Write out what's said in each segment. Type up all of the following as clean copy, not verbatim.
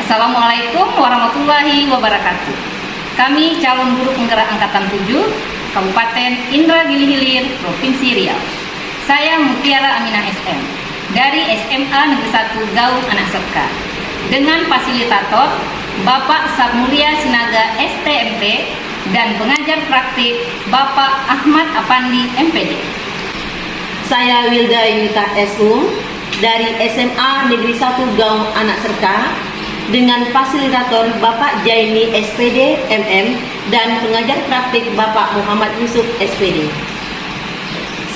Assalamualaikum warahmatullahi wabarakatuh. Kami calon guru penggerak Angkatan 7, Kabupaten Indragiri Hilir, Provinsi Riau. Saya Mutiara Aminah SM, dari SMA Negeri 1 Gaung Anak Serka. Dengan fasilitator Bapak Sapmulia Sinaga STMP dan pengajar praktik Bapak Ahmad Apandi MPD. Saya Wilda Yunita SU dari SMA Negeri 1 Gaung Anak Serka dengan fasilitator Bapak Jaini SPD MM dan pengajar praktik Bapak Muhammad Yusuf SPD.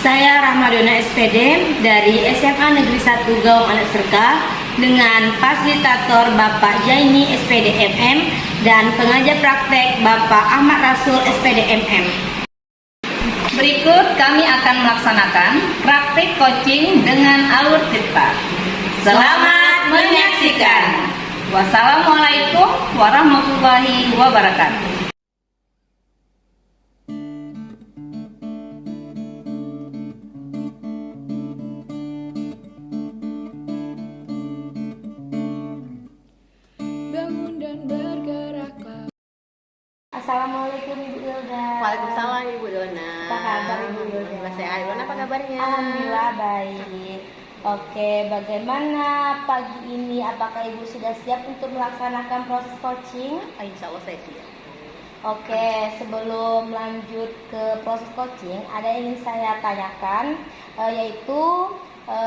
Saya Rahmadona SPD dari SMA Negeri 1 Gaung Anak Serka dengan fasilitator Bapak Jaini SPD MM dan pengajar praktek Bapak Ahmad Rasul SPD MM. Berikut kami akan melaksanakan praktik coaching dengan alur tirta. Selamat menyaksikan. Wassalamualaikum warahmatullahi wabarakatuh. Bangun dan bergeraklah. Assalamualaikum Ibu Wilda. Waalaikumsalam Ibu Dona. Apa kabar Ibu Wilda? Alhamdulillah sehat. Ibu Dona apa kabarnya? Alhamdulillah baik. Oke, bagaimana pagi ini? Apakah Ibu sudah siap untuk melaksanakan proses coaching? Insya Allah saya siap. Oke, sebelum lanjut ke proses coaching, ada yang ingin saya tanyakan, yaitu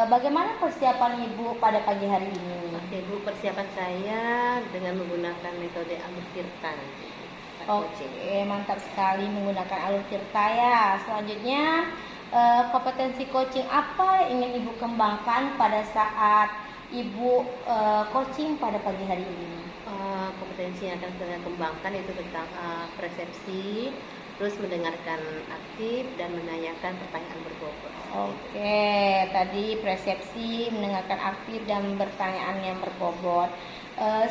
bagaimana persiapan Ibu pada pagi hari ini? Oke Bu, persiapan saya dengan menggunakan metode alur tirta nanti. Oke, mantap sekali menggunakan alur tirta ya. Selanjutnya, kompetensi coaching apa yang ingin Ibu kembangkan pada saat Ibu coaching pada pagi hari ini? Kompetensi yang akan saya kembangkan itu tentang persepsi, terus mendengarkan aktif dan menanyakan pertanyaan berbobot. Oke, tadi persepsi, mendengarkan aktif dan pertanyaan yang berbobot.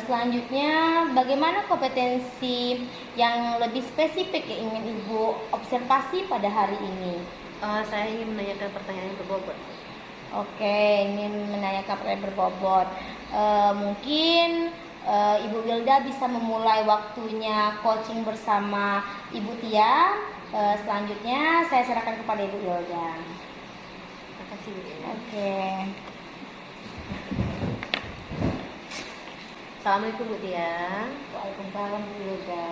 Selanjutnya, bagaimana kompetensi yang lebih spesifik yang ingin Ibu observasi pada hari ini? Saya ingin menanyakan pertanyaan yang berbobot. Oke, ingin menanyakan pertanyaan berbobot. Mungkin Ibu Wilda bisa memulai waktunya coaching bersama Ibu Tia. Selanjutnya saya serahkan kepada Ibu Wilda. Terima kasih Bu. Oke. Assalamualaikum Bu Tia. Waalaikumsalam Bu Wilda.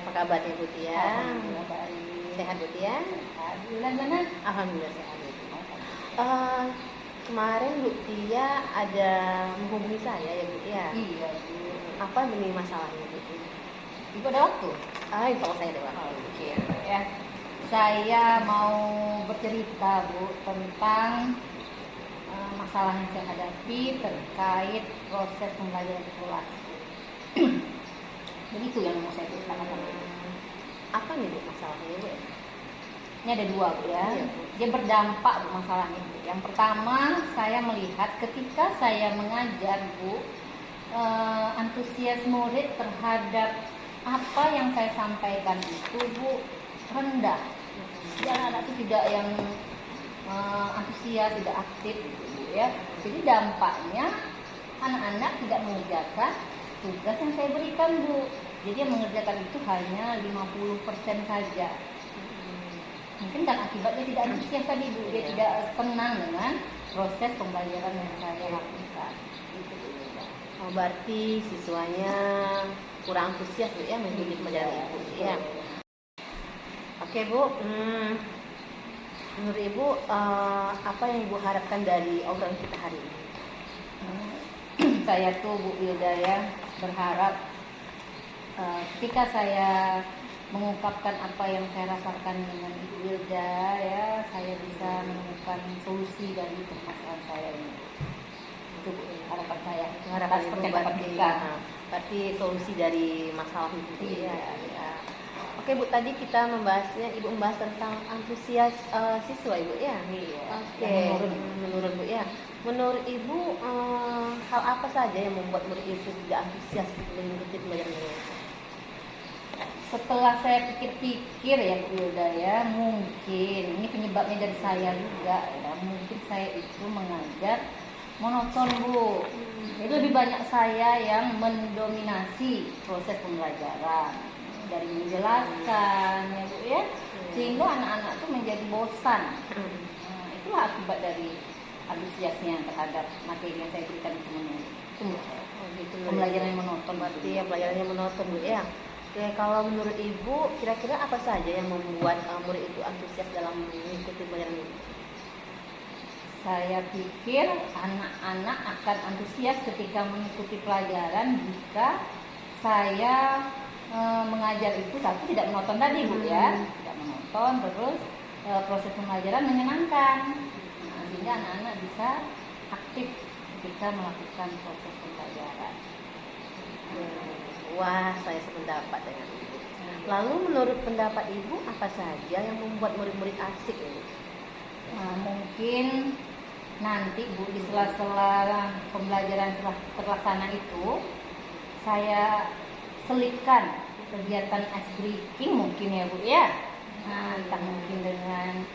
Apa kabarnya Bu Tia? Alhamdulillah baik. Sehat Bu Tia? Alhamdulillah. Alhamdulillah sehat Bu. Kemarin Bu Tia ada menghubungi saya ya Bu Tia. Iya Bu. Apa demi masalahnya Bu? Ibu ada waktu? Insya Allah saya ada waktu. Oke ya. Saya mau bercerita Bu tentang masalah yang saya hadapi terkait proses pembelajaran titulasi. Jadi itu yang mau saya ceritakan sama Ibu. Apa nih Bu masalahnya Bu? Ini ada dua Bu ya. Iya, Bu. Dia berdampak Bu masalahnya Bu. Yang pertama, saya melihat ketika saya mengajar Bu, antusias murid terhadap apa yang saya sampaikan itu Bu rendah. Jadi anak-anak itu tidak yang antusias, tidak aktif gitu Bu ya. Jadi dampaknya anak-anak tidak mengerjakan tugas yang saya berikan Bu. Jadi yang mengerjakan itu hanya 50% saja. Mungkin kan akibatnya tidak antusias tadi Bu, dia tidak tenang dengan proses pembelajaran yang saya lakukan. Itu Bu. Berarti siswanya kurang antusias Bu ya mengikuti pelajaran Ibu ya. Oke Bu, menurut Ibu apa yang Ibu harapkan dari obrolan kita hari ini? Saya tuh Bu Wilda ya berharap ketika saya mengungkapkan apa yang saya rasakan dengan Ibu Wilda ya, saya bisa menemukan solusi dari permasalahan saya ini. Itu Bu, harapan saya. Harapan Atas Ibu percakapan kita. berarti solusi dari masalah Ibu Iya, ya. iya. Oke Bu, tadi kita membahasnya, Ibu membahas tentang antusias siswa Ibu ya? Iya. Oke, Yang menurun Bu ya. Menurut Ibu, hal apa saja yang membuat murid itu tidak antusias mengikuti pelajaran ini? Setelah saya pikir-pikir ya Bu Wilda ya, mungkin ini penyebabnya dari saya juga ya. Mungkin saya itu mengajar monoton Bu. Jadi lebih banyak saya yang mendominasi proses pembelajaran dari menjelaskan ya Bu ya, sehingga anak-anak tuh menjadi bosan. Nah, itulah akibat dari antusiasnya terhadap materi yang saya berikan itu menurut saya. Oh, gitu. Pembelajaran yang monoton Berarti ya pelajarannya monoton Bu ya. Oke, kalau menurut Ibu kira-kira apa saja yang membuat murid itu antusias dalam mengikuti pelajaran ini? Saya pikir anak-anak akan antusias ketika mengikuti pelajaran jika saya mengajar itu satu tidak monoton tadi Bu ya, tidak monoton, terus proses pembelajaran menyenangkan. Nah, sehingga anak-anak bisa aktif ketika melakukan proses pembelajaran. Wah, saya sependapat dengan Ibu. Lalu menurut pendapat Ibu apa saja yang membuat murid-murid asik ini? Nah, mungkin nanti Bu di sela-sela pembelajaran setelah terlaksana itu saya selipkan kegiatan ice breaking mungkin ya Bu ya. Nah, entah mungkin dengan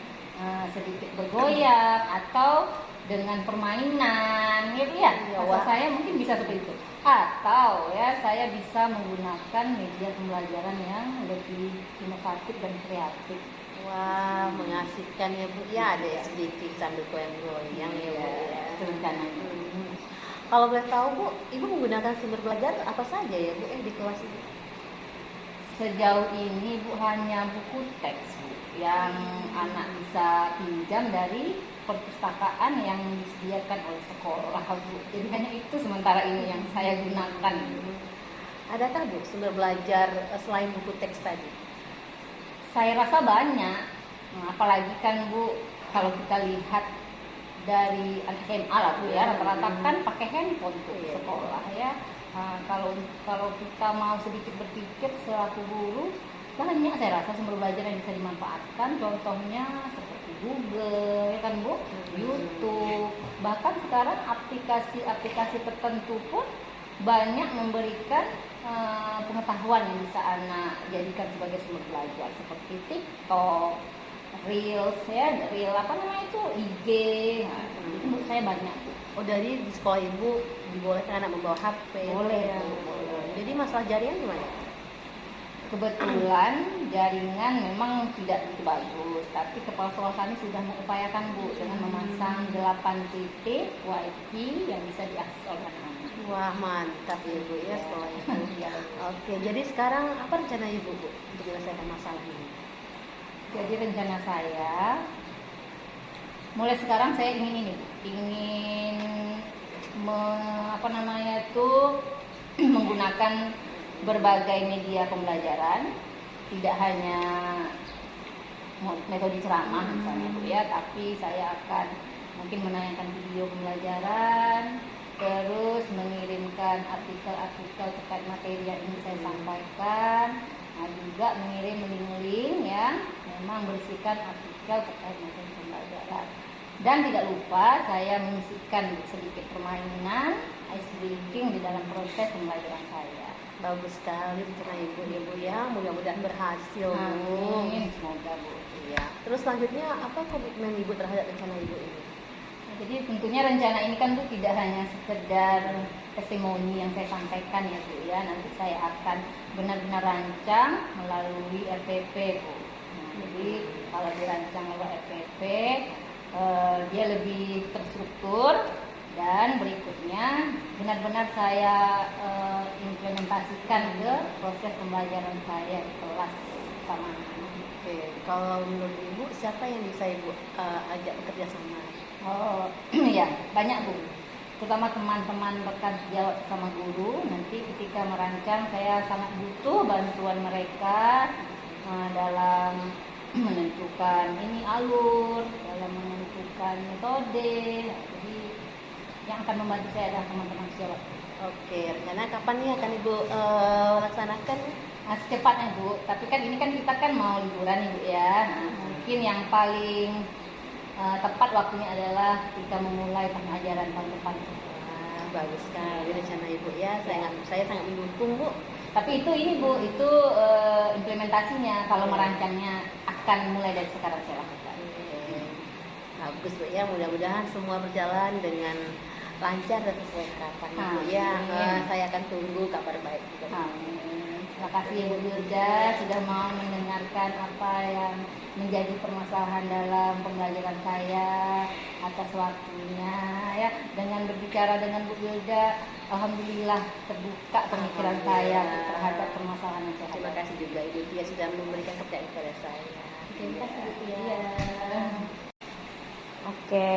sedikit bergoyang atau dengan permainan gitu ya. Rasa saya mungkin bisa seperti itu. Atau ya saya bisa menggunakan media pembelajaran yang lebih inovatif dan kreatif. Wah, mengasihkan ya Bu. Ya, ada ya sedikit sambil goyang-goyang ya Bu. Itu rencananya. Kalau boleh tahu Bu, Ibu menggunakan sumber belajar apa saja ya Bu di kelas ini? Sejauh ini Bu hanya buku teks Bu yang anak bisa pinjam dari perpustakaan yang disediakan oleh sekolah Bu. Jadi hanya itu sementara ini yang saya gunakan. Adakah Bu sumber belajar selain buku teks tadi? Saya rasa banyak. Nah, apalagi kan Bu kalau kita lihat dari SMA lah Bu ya, rata-rata kan pakai handphone tuh di sekolah ya. Nah, kalau kita mau sedikit berpikir selaku guru, banyak saya rasa sumber belajar yang bisa dimanfaatkan. Contohnya seperti Google, ya kan Bu, YouTube, bahkan sekarang aplikasi-aplikasi tertentu pun banyak memberikan pengetahuan yang bisa anak jadikan sebagai sumber belajar seperti TikTok, Reels ya, Reel apa namanya itu IG. Nah, itu menurut saya banyak Bu. Oh, dari di sekolah Ibu dibolehkan anak membawa HP? Boleh, ya? Bu, boleh. Jadi masalah jaringan gimana? Kebetulan jaringan memang tidak begitu bagus, tapi kepala sekolah kami sudah mengupayakan Bu dengan memasang 8 titik WiFi yang bisa diakses oleh anak-anak. Wah, mantap ya Bu ya sekolah Ibu. Ya. Oke, jadi sekarang apa rencana Ibu Bu untuk menyelesaikan masalah ini? Jadi rencana saya mulai sekarang saya ingin ini, menggunakan berbagai media pembelajaran, tidak hanya metode ceramah misalnya Bu ya, tapi saya akan mungkin menayangkan video pembelajaran, terus mengirimkan artikel-artikel terkait materi yang ingin saya sampaikan. Nah, juga mengirim link-link yang memang berisikan artikel terkait materi pembelajaran. Dan tidak lupa saya mengisikan sedikit permainan ice breaking di dalam proses pembelajaran saya. Bagus sekali rencana Ibu ya, mudah-mudahan berhasil Bu. Amin, semoga Bu. Iya. Terus selanjutnya apa komitmen Ibu terhadap rencana Ibu ini? Nah, jadi tentunya rencana ini kan Bu tidak hanya sekedar testimoni yang saya sampaikan ya Bu ya. Nanti saya akan benar-benar rancang melalui RPP Bu. Nah, jadi kalau dirancang lewat RPP dia lebih terstruktur, dan berikutnya benar-benar saya implementasikan ke proses pembelajaran saya di kelas sama anak. Oke, kalau menurut Ibu siapa yang bisa Ibu ajak bekerja sama? Oh ya, banyak Bu. Terutama teman-teman rekan sejawat sama guru. Nanti ketika merancang saya sangat butuh bantuan mereka dalam menentukan ini alur, dalam menentukan metode. Jadi yang akan membantu saya adalah teman-teman sejawat. Oke, rencana kapan nih akan Ibu laksanakan? Nah, secepatnya Bu, tapi kan ini kan kita kan mau liburan nih Bu ya. Nah, mungkin yang paling tepat waktunya adalah ketika memulai pengajaran tahun depan. Bagus sekali rencana Ibu ya, saya sangat mendukung Bu. Tapi ini Bu, itu implementasinya. Kalau merancangnya akan mulai dari sekarang saya lakukan. Bagus Bu ya, mudah-mudahan semua berjalan dengan lancar dan sesuai harapan Ibu Amin. ya. Saya akan tunggu kabar baik juga. Amin. Terima kasih Ibu Wilda sudah mau mendengarkan apa yang menjadi permasalahan dalam pembelajaran saya, atas waktunya ya. Dengan berbicara dengan Bu Wilda, alhamdulillah terbuka pemikiran saya terhadap permasalahan yang saya Terima hadapi. kasih juga Ibu Tia sudah memberikan kepercayaan kepada saya. Terima kasih Bu Tia. Oke,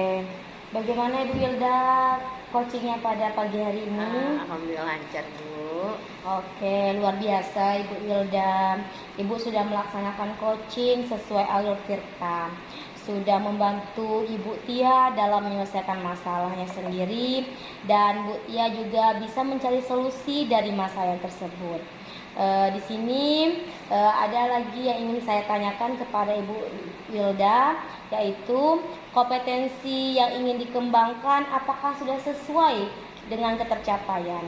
bagaimana Ibu Wilda coachingnya pada pagi hari ini? Alhamdulillah lancar Bu. Oke, luar biasa Ibu Wilda. Ibu sudah melaksanakan coaching sesuai alur Tirta. Sudah membantu Ibu Tia dalam menyelesaikan masalahnya sendiri, dan Bu Tia juga bisa mencari solusi dari masalah yang tersebut. Di sini ada lagi yang ingin saya tanyakan kepada Ibu Wilda, yaitu kompetensi yang ingin dikembangkan apakah sudah sesuai dengan ketercapaian?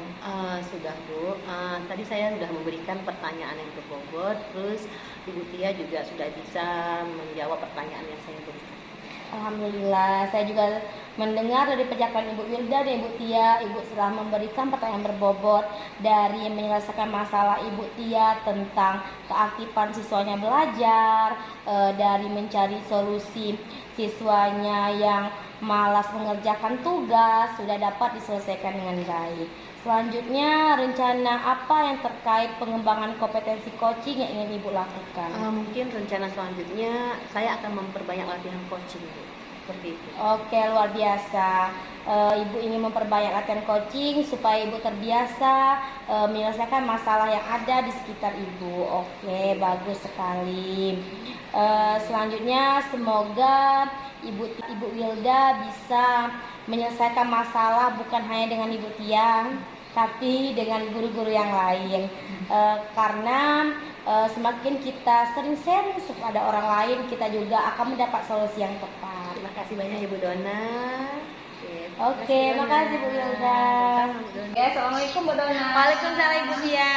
Sudah Bu, tadi saya sudah memberikan pertanyaan yang berbobot, terus Ibu Tia juga sudah bisa menjawab pertanyaan yang saya berikan. Alhamdulillah, saya juga mendengar dari penjelasan Ibu Wilda dan Ibu Tia, Ibu telah memberikan pertanyaan berbobot dari menyelesaikan masalah Ibu Tia tentang keaktifan siswanya belajar, dari mencari solusi siswanya yang malas mengerjakan tugas sudah dapat diselesaikan dengan baik. Selanjutnya, rencana apa yang terkait pengembangan kompetensi coaching yang ingin Ibu lakukan? Mungkin rencana selanjutnya saya akan memperbanyak latihan coaching Bu. Seperti itu. Oke, luar biasa. Ibu ingin memperbanyak latihan coaching supaya Ibu terbiasa menyelesaikan masalah yang ada di sekitar Ibu. Oke, bagus sekali. Selanjutnya, semoga Ibu Wilda bisa menyelesaikan masalah bukan hanya dengan Ibu Tia, tapi dengan guru-guru yang lain. Karena semakin kita sering sharing kepada orang lain, kita juga akan mendapat solusi yang tepat. Terima kasih banyak Ibu Dona. Oke, makasih Bu Wilda. Oke, assalamualaikum Bu Dona. Waalaikumsalam Ibu Tia.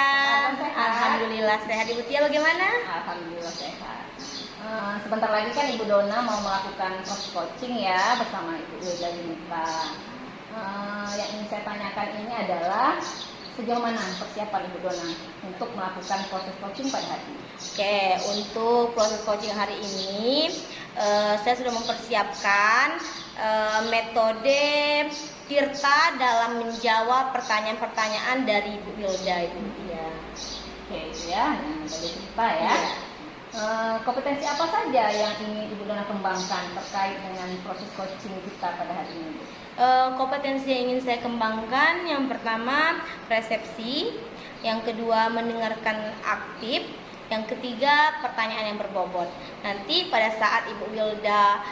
Sehat? Alhamdulillah sehat. Ibu Tia bagaimana? Alhamdulillah sehat. Sebentar lagi kan Ibu Dona mau melakukan proses coaching ya bersama Ibu Wilda Yunita. Yang ingin saya tanyakan ini adalah sejauh mana persiapan Ibu Dona untuk melakukan proses coaching pada hari ini? Oke, untuk proses coaching hari ini saya sudah mempersiapkan metode Tirta dalam menjawab pertanyaan-pertanyaan dari Ibu Wilda itu ya. Oke, itu ya, metode Tirta ya. Kompetensi apa saja yang ingin Ibu Dona kembangkan terkait dengan proses coaching kita pada hari ini? Kompetensi yang ingin saya kembangkan, yang pertama persepsi, yang kedua mendengarkan aktif, yang ketiga pertanyaan yang berbobot. Nanti pada saat Ibu Wilda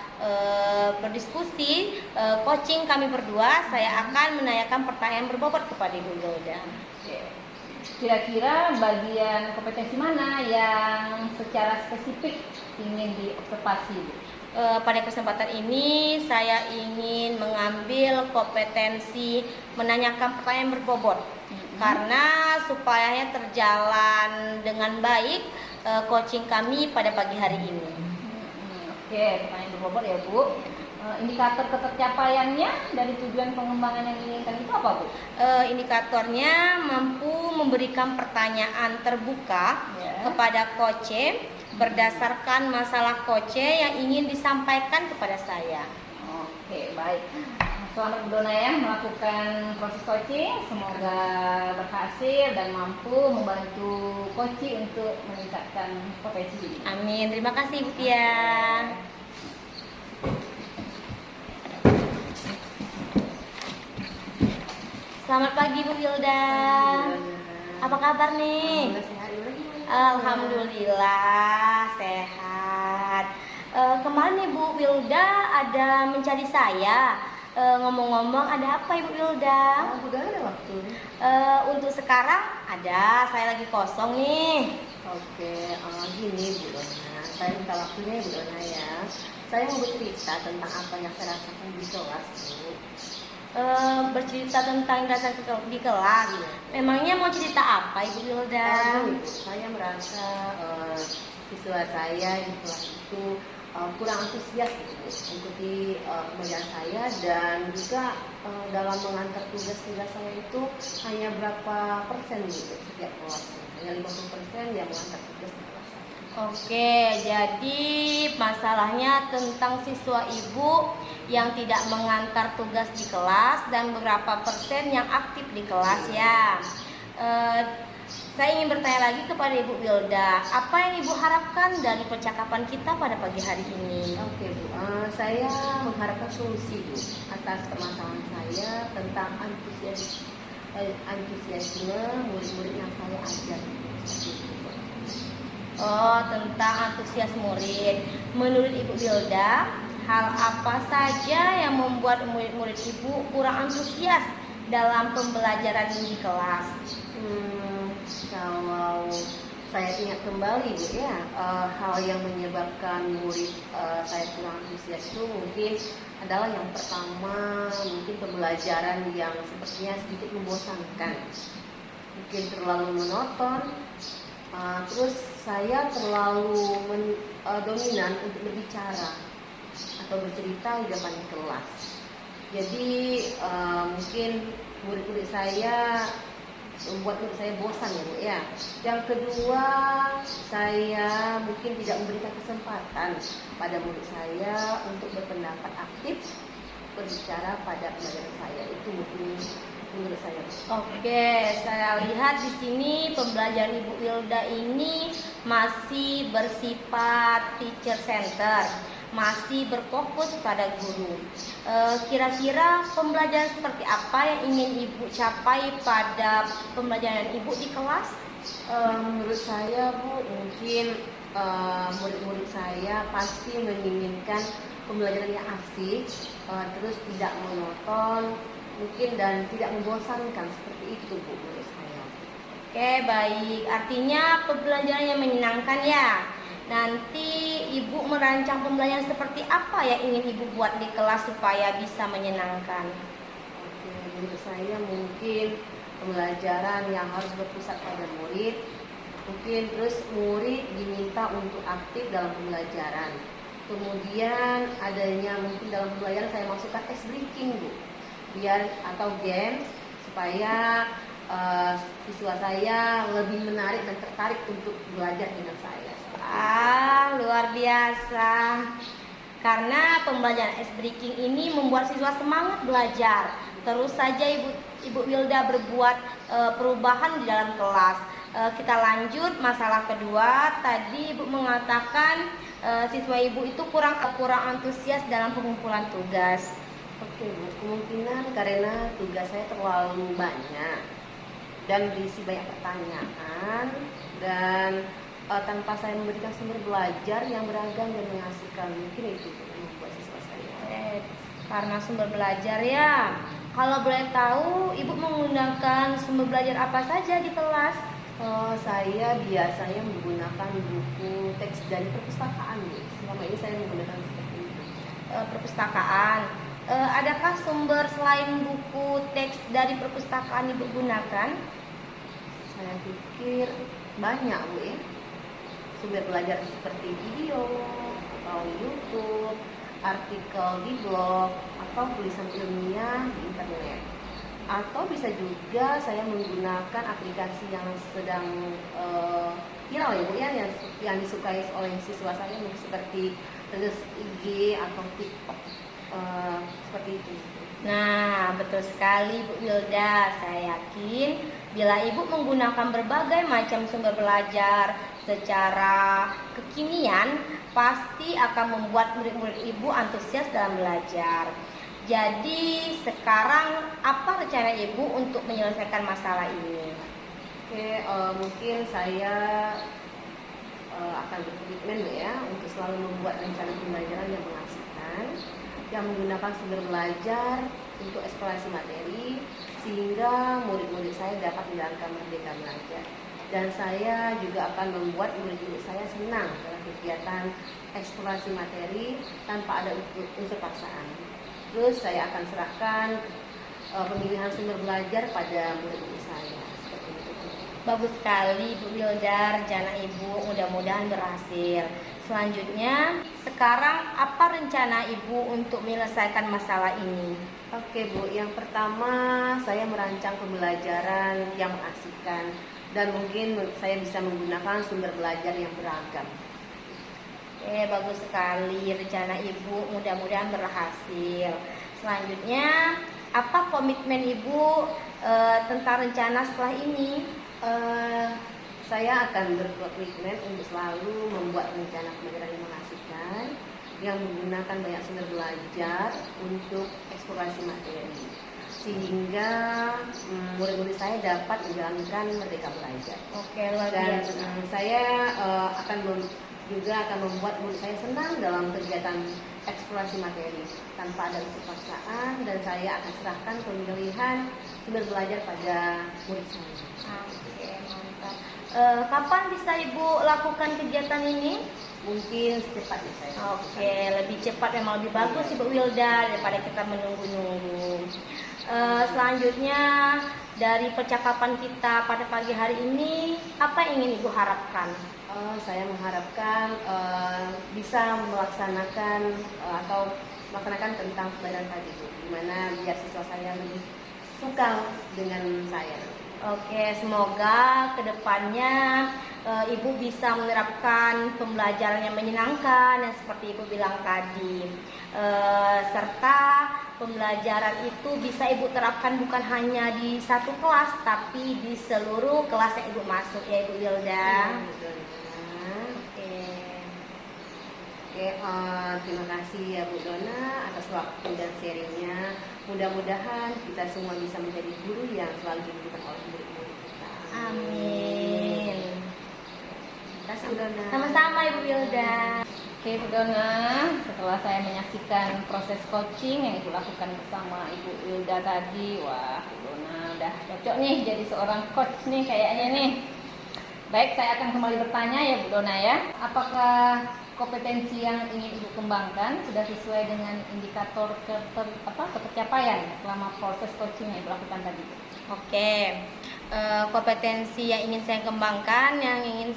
berdiskusi coaching kami berdua, saya akan menanyakan pertanyaan berbobot kepada Ibu Wilda. Oke. Kira-kira bagian kompetensi mana yang secara spesifik ingin diobservasi? Pada kesempatan ini saya ingin mengambil kompetensi menanyakan pertanyaan berbobot, karena supaya terjalan dengan baik coaching kami pada pagi hari ini. Oke, pertanyaan berbobot ya Bu. Indikator ketercapaiannya dari tujuan pengembangan yang diinginkan itu apa Bu? Indikatornya mampu memberikan pertanyaan terbuka kepada coach berdasarkan masalah coach yang ingin disampaikan kepada saya. Oke, baik. Selamat Bu Dona ya melakukan proses coaching. Semoga berhasil dan mampu membantu coach untuk meningkatkan potensi diri. Amin. Terima kasih Ibu Tia. Selamat pagi Bu Wilda. Apa kabar nih? Alhamdulillah sehat. Kemarin Ibu Wilda ada mencari saya. Ngomong-ngomong ada apa Ibu Wilda? Udah ada waktu. Untuk sekarang ada, saya lagi kosong nih. Oke, gini Bu Dona, saya minta waktunya Bu Dona ya. Saya mau bercerita tentang apa yang saya rasakan di kelas Bu. Bercerita tentang dasar di kelas. Memangnya mau cerita apa Ibu Wilda? Saya merasa siswa saya di kelas itu kurang antusias gitu mengikuti pembelajaran saya, dan juga dalam mengantar tugas-tugas saya itu hanya berapa persen gitu setiap kelas, hanya 50% yang mengantar tugas di kelas saya. Oke, jadi masalahnya tentang siswa ibu yang tidak mengantar tugas di kelas dan beberapa persen yang aktif di kelas ya. Saya ingin bertanya lagi kepada Ibu Wilda, apa yang Ibu harapkan dari percakapan kita pada pagi hari ini? Oke Bu, saya mengharapkan solusi Bu atas permasalahan saya tentang antusiasme murid-murid yang saya ajar. Oh, tentang antusias murid. Menurut Ibu Wilda, hal apa saja yang membuat murid-murid Ibu kurang antusias dalam pembelajaran di kelas? Kalau saya ingat kembali Bu ya, hal yang menyebabkan murid saya kurang antusias itu mungkin adalah yang pertama, mungkin pembelajaran yang sepertinya sedikit membosankan, mungkin terlalu monoton, terus saya terlalu dominan untuk berbicara atau bercerita di depan kelas. Jadi mungkin murid-murid saya membuat murid saya bosan ya Bu ya. Yang kedua, saya mungkin tidak memberikan kesempatan pada murid saya untuk berpendapat aktif berbicara pada pembelajaran saya. Itu mungkin menurut saya. Oke, saya lihat di sini pembelajaran Ibu Wilda ini masih bersifat teacher center, masih berfokus pada guru. Kira-kira pembelajaran seperti apa yang ingin Ibu capai pada pembelajaran Ibu di kelas? Menurut saya Bu, mungkin murid-murid saya pasti menginginkan pembelajaran yang asik, terus tidak monoton, mungkin dan tidak membosankan, seperti itu Bu menurut saya. Oke, baik. Artinya pembelajaran yang menyenangkan ya. Nanti Ibu merancang pembelajaran seperti apa yang ingin Ibu buat di kelas supaya bisa menyenangkan? Oke, menurut saya mungkin pembelajaran yang harus berpusat pada murid, mungkin terus murid diminta untuk aktif dalam pembelajaran. Kemudian adanya mungkin dalam pembelajaran saya masukkan ice breaking Bu, biar atau games supaya siswa saya lebih menarik dan tertarik untuk belajar dengan saya. Luar biasa. Karena pembelajaran ice breaking ini membuat siswa semangat belajar. Terus saja Ibu Wilda berbuat perubahan di dalam kelas. Kita lanjut masalah kedua. Tadi Ibu mengatakan siswa Ibu itu kurang antusias dalam pengumpulan tugas. Oke Bu, kemungkinan karena tugas saya terlalu banyak dan berisi banyak pertanyaan, dan tanpa saya memberikan sumber belajar yang beragam dan mengasihkan, mungkin itu yang membuat siswa saya. Karena sumber belajar ya. Kalau boleh tahu, Ibu menggunakan sumber belajar apa saja di kelas? Saya biasanya menggunakan buku teks dari perpustakaan Bu. Selama ini saya menggunakan seperti itu. Perpustakaan. Adakah sumber selain buku teks dari perpustakaan Ibu gunakan? Saya pikir banyak Bu ya. Sumber belajar seperti video atau YouTube, artikel di blog, atau tulisan ilmiah di internet. Atau bisa juga saya menggunakan aplikasi yang sedang viral ya Bu ya, yang disukai oleh siswa saya, seperti terus IG atau TikTok, seperti itu. Nah, betul sekali Bu Wilda. Saya yakin bila Ibu menggunakan berbagai macam sumber belajar secara kekinian, pasti akan membuat murid-murid Ibu antusias dalam belajar. Jadi sekarang apa rencana Ibu untuk menyelesaikan masalah ini? Oke, mungkin saya akan berkomitmen ya untuk selalu membuat rencana pembelajaran yang mengasihkan, yang menggunakan sumber belajar untuk eksplorasi materi, sehingga murid-murid saya dapat menjalankan merdeka belajar. Dan saya juga akan membuat murid-murid saya senang dalam kegiatan eksplorasi materi tanpa ada unsur paksaan. Terus saya akan serahkan pemilihan sumber belajar pada murid-murid saya. Seperti itu. Bagus sekali Bu Wilda, rencana Ibu mudah-mudahan berhasil. Selanjutnya, sekarang apa rencana Ibu untuk menyelesaikan masalah ini? Oke Bu, yang pertama saya merancang pembelajaran yang mengasihkan dan mungkin saya bisa menggunakan sumber belajar yang beragam. Bagus sekali rencana Ibu, mudah-mudahan berhasil. Selanjutnya, apa komitmen Ibu tentang rencana setelah ini? Saya akan berkomitmen untuk selalu membuat rencana pembelajaran yang mengasihkan yang menggunakan banyak sumber belajar untuk eksplorasi materi sehingga murid-murid saya dapat menjalankan merdeka belajar. Oke, luar Dan biasa. saya juga akan membuat murid saya senang dalam kegiatan eksplorasi materi tanpa ada unsur paksaan, dan saya akan serahkan pemilihan sumber belajar pada murid saya. Oke, mantap. Kapan bisa Ibu lakukan kegiatan ini? Mungkin secepatnya saya. Oke, lebih cepat memang lebih bagus Ibu Wilda daripada kita menunggu-nunggu. Selanjutnya, dari percakapan kita pada pagi hari ini, apa yang ingin Ibu harapkan? Saya mengharapkan bisa melaksanakan atau melaksanakan tentang pembelajaran tadi, Bu, gimana biar siswa saya lebih suka dengan saya. Oke, semoga kedepannya Ibu bisa menerapkan pembelajaran yang menyenangkan yang seperti Ibu bilang tadi, serta pembelajaran itu bisa Ibu terapkan bukan hanya di satu kelas tapi di seluruh kelas yang Ibu masuk, ya Ibu Wilda. Oke, terima kasih ya Bu Dona atas waktu dan sharingnya. Mudah-mudahan kita semua bisa menjadi guru yang selalu dibutuhkan oleh murid-murid kita. Amin. Terima kasih Bu Dona. Sama-sama Ibu Wilda. Oke Bu Dona, setelah saya menyaksikan proses coaching yang Ibu lakukan bersama Ibu Wilda tadi, wah Bu Dona udah cocok nih jadi seorang coach nih kayaknya nih. Baik, saya akan kembali bertanya ya Bu Dona ya. Apakah kompetensi yang ingin Ibu kembangkan sudah sesuai dengan indikator ketercapaian selama proses coaching yang Ibu lakukan tadi? Oke, kompetensi yang ingin saya kembangkan, yang ingin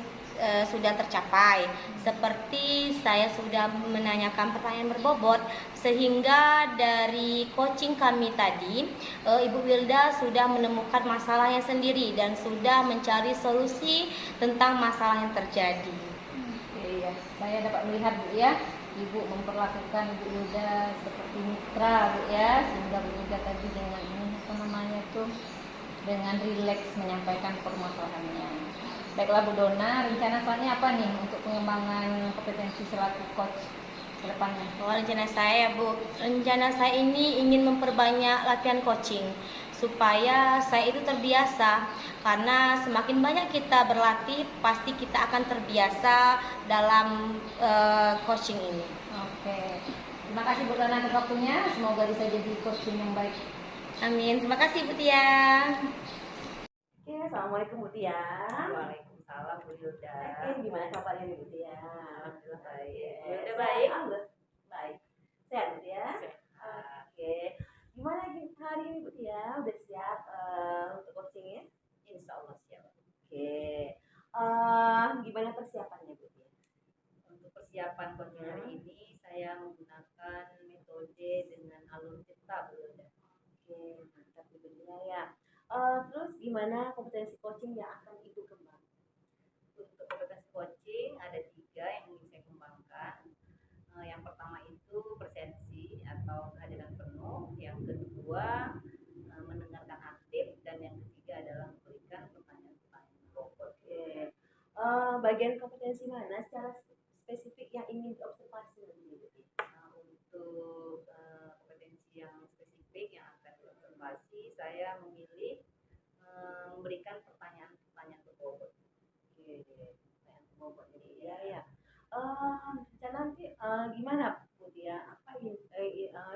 sudah tercapai. Seperti saya sudah menanyakan pertanyaan berbobot, sehingga dari coaching kami tadi, Ibu Wilda sudah menemukan masalahnya sendiri dan sudah mencari solusi tentang masalah yang terjadi. Oke ya, saya dapat melihat Bu ya, Ibu memperlakukan Ibu Wilda seperti mitra Bu ya, sehingga Bu Wilda tadi dengan ini apa namanya tuh dengan rileks menyampaikan permasalahannya. Baiklah Bu Dona, rencana selanjutnya apa nih untuk pengembangan kompetensi selaku coach ke depannya? Rencana saya Bu, rencana saya ini ingin memperbanyak latihan coaching supaya saya itu terbiasa, karena semakin banyak kita berlatih pasti kita akan terbiasa dalam coaching ini. Oke, terima kasih Bu Dona atas waktunya, semoga bisa jadi coaching yang baik. Amin, terima kasih Bu Tia. Oke, assalamualaikum Bu Tia. Waalaikumsalam Bu Wilda. Oke, gimana kabarnya nih Bu Tia? Alhamdulillah baik. Yes. Wilda baik? Alhamdulillah baik. Sehat Bu Tia? Oke. Gimana hari ini Bu Tia? Udah siap untuk coachingnya? Insya Allah siap. Oke. Gimana persiapannya Bu Tia? Untuk persiapan coaching hari ini saya menggunakan metode dengan alur cerita Bu Wilda. Oke, mantap Bu Tia ya. Terus gimana kompetensi coaching yang akan Ibu kembangkan? Untuk kompetensi coaching ada 3 yang ingin saya kembangkan. Yang pertama itu presensi atau kehadiran penuh. Yang kedua mendengarkan aktif, dan yang ketiga adalah memberikan pertanyaan-pertanyaan bobot. Oke. Bagian kompetensi mana secara spesifik yang ingin diobservasi nanti Bu Tia? Untuk kompetensi yang spesifik yang akan diobservasi, saya memilih memberikan pertanyaan-pertanyaan berbobot. Oke, pertanyaan berbobot jadi ya. Nanti gimana Bu Tia? Apa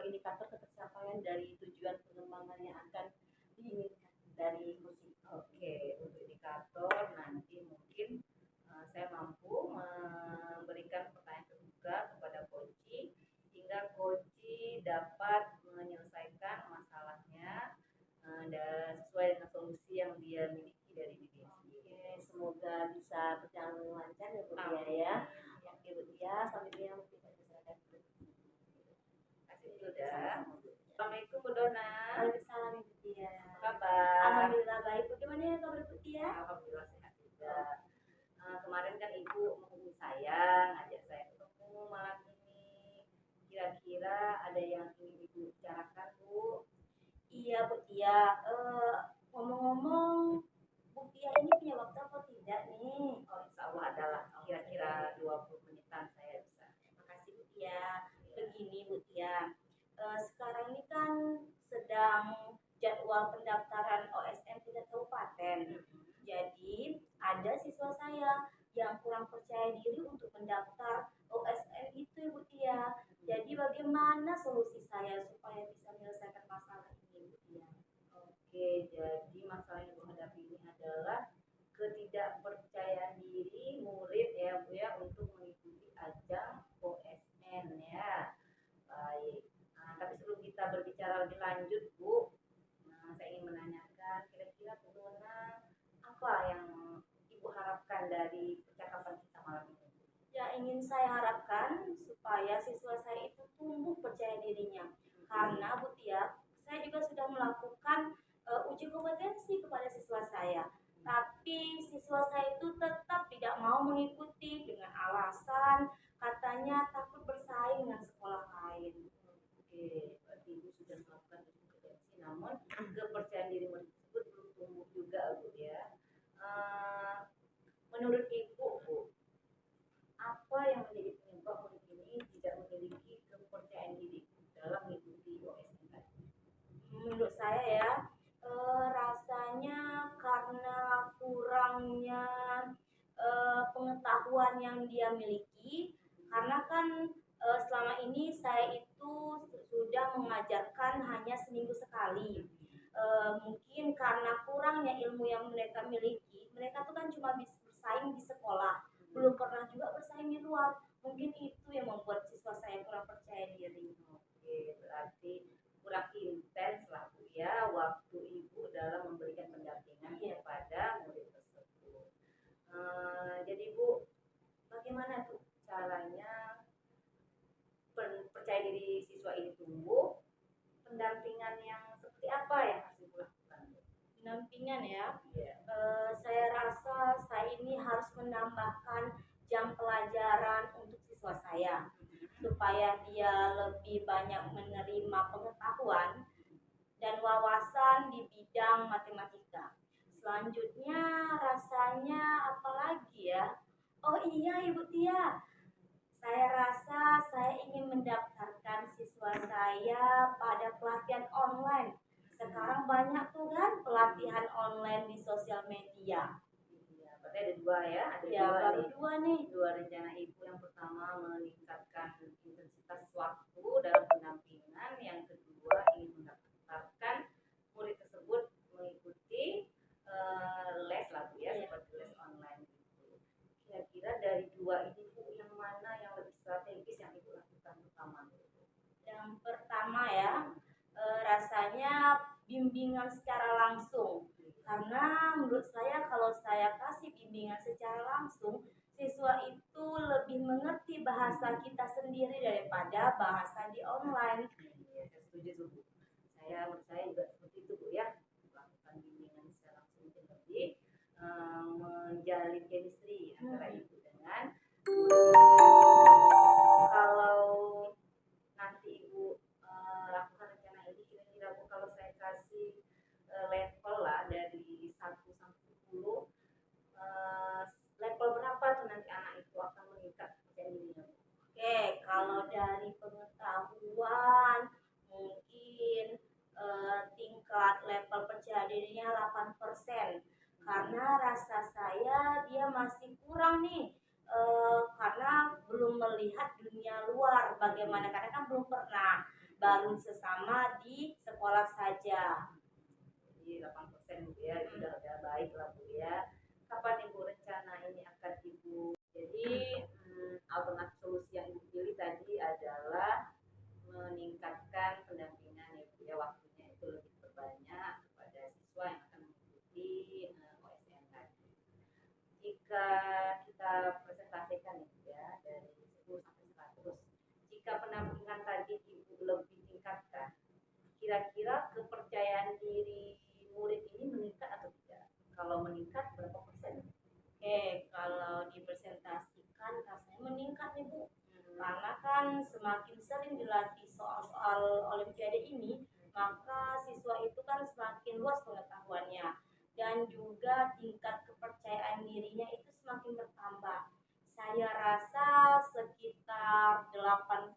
indikator ketercapaian dari tujuan pengembangan yang akan diinginkan dari coaching? Oke, untuk indikator nanti mungkin saya mampu memberikan pertanyaan terbuka kepada coach hingga coach dapat menyelesaikan masalahnya dan sesuai dengan solusi yang dia miliki alhamdulillah sehat juga. Kemarin kan Ibu menghubungi saya, ngajak saya ketemu malam ini. Kira-kira ada yang ingin Ibu bicarakan, Bu? Iya Bu Tia, ngomong-ngomong Bu Tia ini punya waktu apa tidak nih? Oh, insya Allah adalah kira-kira 20 menitan saya bisa. Makasih Bu Tia. Begini Bu Tia, sekarang ini kan sedang jadwal pendaftaran OSN tingkat kabupaten. Jadi ada siswa saya yang kurang percaya diri untuk mendaftar OSN itu Bu Tia. Jadi bagaimana solusi saya supaya bisa menyelesaikan masalah ini Bu Tia? Oke, jadi masalah yang Ibu hadapi ini adalah ketidakpercayaan diri murid ya Bu ya untuk mengikuti ajang OSN ya. Baik. Tapi sebelum kita berbicara lebih lanjut Bu, saya ingin menanyakan kira-kira bagaimana apa yang Ibu harapkan dari percakapan kita malam ini? Yang ingin saya harapkan supaya siswa saya itu tumbuh percaya dirinya. Karena Bu Tia, saya juga sudah melakukan uji kompetensi kepada siswa saya. Tapi siswa saya itu tetap tidak mau mengikuti dengan alasan katanya takut bersaing dengan sekolah lain. Oke, berarti Ibu sudah melakukan uji kompetensi, namun kepercayaan diri murid tersebut belum tumbuh juga Bu ya. Menurut Ibu Bu, apa yang menjadi penyebab murid ini tidak memiliki kepercayaan diri dalam mengikuti OSN tadi? Menurut saya ya, rasanya karena kurangnya pengetahuan yang dia miliki. Karena kan selama ini saya itu sudah mengajarkan hanya seminggu sekali. Mungkin karena kurangnya ilmu yang mereka miliki, mereka tuh kan cuma bisa bersaing di sekolah, belum pernah juga bersaing di luar. Mungkin itu yang membuat siswa saya kurang percaya diri. Oke, berarti kurang intens lah Bu ya waktu Ibu dalam memberikan pendampingan kepada murid tersebut. Jadi Bu, bagaimana tuh caranya percaya diri siswa ini tumbuh? Pendampingan yang seperti apa yang harus Ibu lakukan? Pendampingan ya. Iya. Saya rasa saya ini harus menambahkan jam pelajaran untuk siswa saya supaya dia lebih banyak menerima pengetahuan dan wawasan di bidang matematika. Selanjutnya rasanya apalagi ya? Oh iya Ibu Tia, saya rasa saya ingin mendaftarkan siswa saya pada pelatihan online. Sekarang banyak tuh kan pelatihan online di sosial media. Iya, berarti ada dua ya, ada Ya, dua baru nih. dua nih. Dua rencana Ibu. Yang pertama meningkatkan intensitas waktu dalam pendampingan, yang kedua ingin mendaftarkan murid tersebut mengikuti les lah Bu ya, seperti les online gitu. Kira-kira dari dua ini Bu, yang mana yang lebih strategis yang Ibu lakukan pertama? Yang pertama ya, rasanya bimbingan secara langsung. Karena menurut saya kalau saya kasih bimbingan secara langsung, siswa itu lebih mengerti bahasa kita sendiri daripada bahasa di online. Ya, saya setuju tuh Bu. Menurut saya juga seperti itu Bu ya. Melakukan bimbingan secara langsung mungkin lebih menjalin chemistry antara Ibu dengan kalau nanti Ibu lakukan rencana ini, kira-kira Bu kalau saya kasih level lah dari 1 sampai 10, level berapa tuh nanti anak itu akan meningkat kepercayaan dirinya Bu? Oke, kalau dari pengetahuan mungkin tingkat level percaya dirinya 8%. Karena rasa saya dia masih kurang nih. Karena belum melihat dunia luar bagaimana, karena kan belum pernah, baru sesama di sekolah saja. Jadi 8% Bu ya, itu udah baik lah Bu ya. Kapan Ibu rencana ini akan Ibu? Jadi alternatif solusi yang Ibu pilih tadi adalah meningkatkan pendampingan Ibu ya, waktunya itu lebih berbanyak kepada siswa yang akan mengikuti OSN tadi. Jika kita presentasikan ya dari 10 sampai 100, jika pendampingan tadi Ibu lebih tingkatkan, kira-kira kepercayaan diri murid ini meningkat atau tidak? Kalau meningkat berapa persen? Oke, kalau dipresentasikan rasanya meningkat nih Bu. Karena kan semakin sering dilatih soal-soal Olimpiade ini, maka siswa itu kan semakin luas pengetahuannya dan juga tingkat kepercayaan dirinya itu semakin bertambah. Saya rasa sekitar 80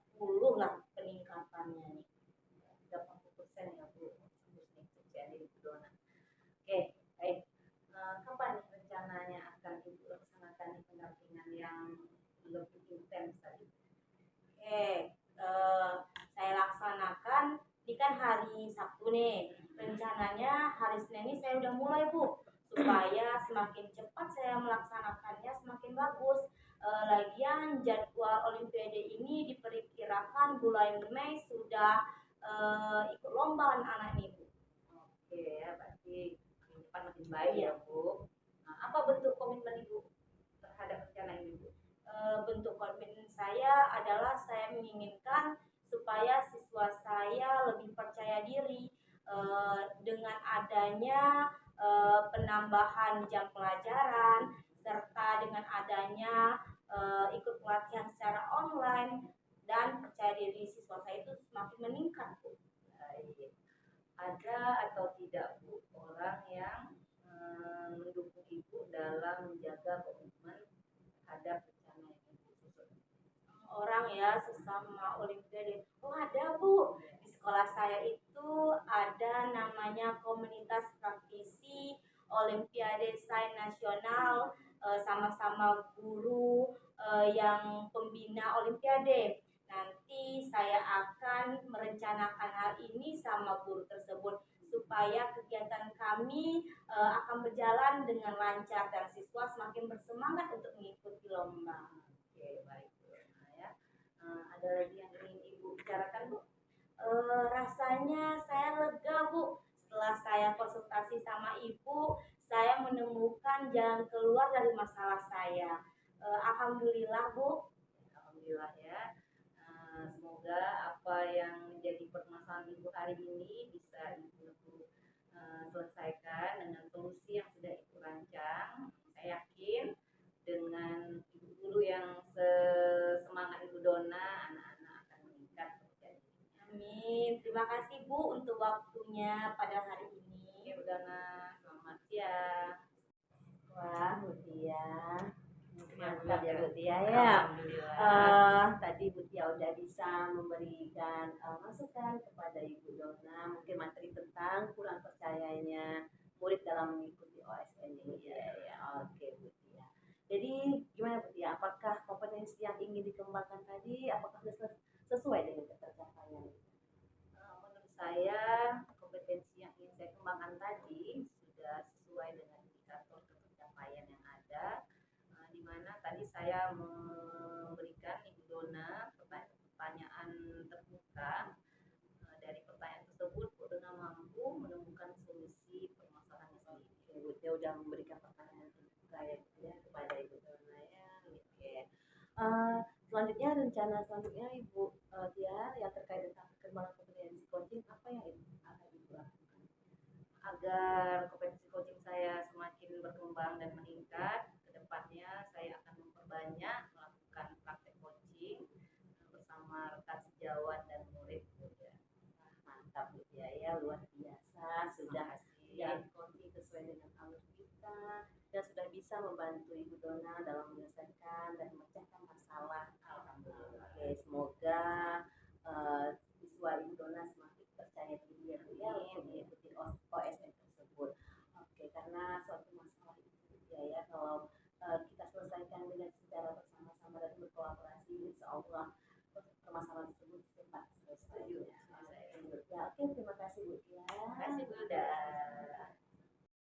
lah peningkatannya nih. 80% ya Bu, khususnya terjadi di Dona. Oke, baik. Kapan nih rencananya akan Ibu laksanakan pendampingan yang lebih intens tadi? Oke, saya laksanakan ini kan hari Sabtu nih. Rencananya hari Senin ini saya udah mulai Bu, supaya semakin cepat saya melaksanakannya semakin bagus. Lagian jadwal Olimpiade ini diperkirakan bulan Mei sudah ikut lomba anak-anak ini Bu. Oke ya, berarti makin cepat makin baik ya Bu. Nah, apa bentuk komitmen Ibu terhadap rencana ini Bu? Bentuk komitmen saya adalah saya menginginkan supaya siswa saya lebih percaya diri dengan adanya penambahan jam pelajaran serta dengan adanya ikut pelatihan secara online dan percaya diri siswa saya itu semakin meningkat Bu. Baik. Ada atau tidak Bu orang yang mendukung Ibu dalam menjaga komitmen terhadap rencana yang Ibu susun? Orang ya sesama Olimpiade. Oh ada Bu, di sekolah saya itu ada namanya komunitas praktisi Olimpiade Sains Nasional, sama-sama guru yang pembina Olimpiade. Nanti saya akan merencanakan hal ini sama guru tersebut supaya kegiatan kami akan berjalan dengan lancar dan siswa semakin bersemangat untuk mengikuti lomba. Oke, baik Bu. Nah, ya. Ada lagi yang ingin Ibu bicarakan Bu? Rasanya saya lega Bu. Setelah saya konsultasi sama ibu, saya menemukan jalan keluar dari masalah saya. Alhamdulillah Bu. Alhamdulillah ya. Semoga apa yang menjadi permasalahan Ibu hari ini bisa Ibu selesaikan dengan solusi yang sudah Ibu rancang. Saya yakin dengan Ibu guru yang semangat Ibu Dona, anak-anak akan meningkat pekerjaannya. Amin. Terima kasih Bu untuk waktunya pada hari ini. Oke Bu Dona, selamat siang. Wah, Bu Tia. Mantap Ya, ya Bu Tia ya. Alhamdulillah. Tadi Bu Tia udah bisa memberikan masukan kepada Ibu Dona, mungkin materi tentang kurang percayanya murid dalam mengikuti OSN ini. Ya. Oke Bu Tia. Jadi gimana Bu Tia? Apakah kompetensi yang ingin dikembangkan tadi, apakah sudah sesuai dengan ketercapaian? Menurut saya kompetensi yang ingin saya kembangkan tadi sudah sesuai dengan indikator pencapaian yang ada, di mana tadi saya memberikan Ibu Dona pertanyaan terbuka. Dari pertanyaan tersebut Bu Dona mampu menemukan solusi permasalahannya sendiri. Bu Tia udah memberikan pertanyaan terbuka ya kepada Ibu Dona ya. Oke. Selanjutnya rencana selanjutnya Ibu Tia yang terkait dengan perkembangan kompetensi coaching apa yang akan Ibu lakukan? Agar kompetensi coaching saya semakin berkembang dan meningkat, kedepannya saya akan memperbanyak melakukan praktek coaching bersama rekan sejawat dan murid muda. Mantap Bu Tia ya, luar biasa sudah Ya, coaching sesuai dengan alur kita dan sudah bisa membantu Ibu Dona dalam menyelesaikan dan memecahkan masalah. alhamdulillah. Oke, semoga siswa Ibu Dona semakin percaya diri ya mengikuti OSN tersebut. Oke, karena suatu masalah itu ya kalau kita selesaikan dengan secara bersama-sama dan berkolaborasi, insya Allah permasalahan tersebut cepat selesai. Ya, oke, terima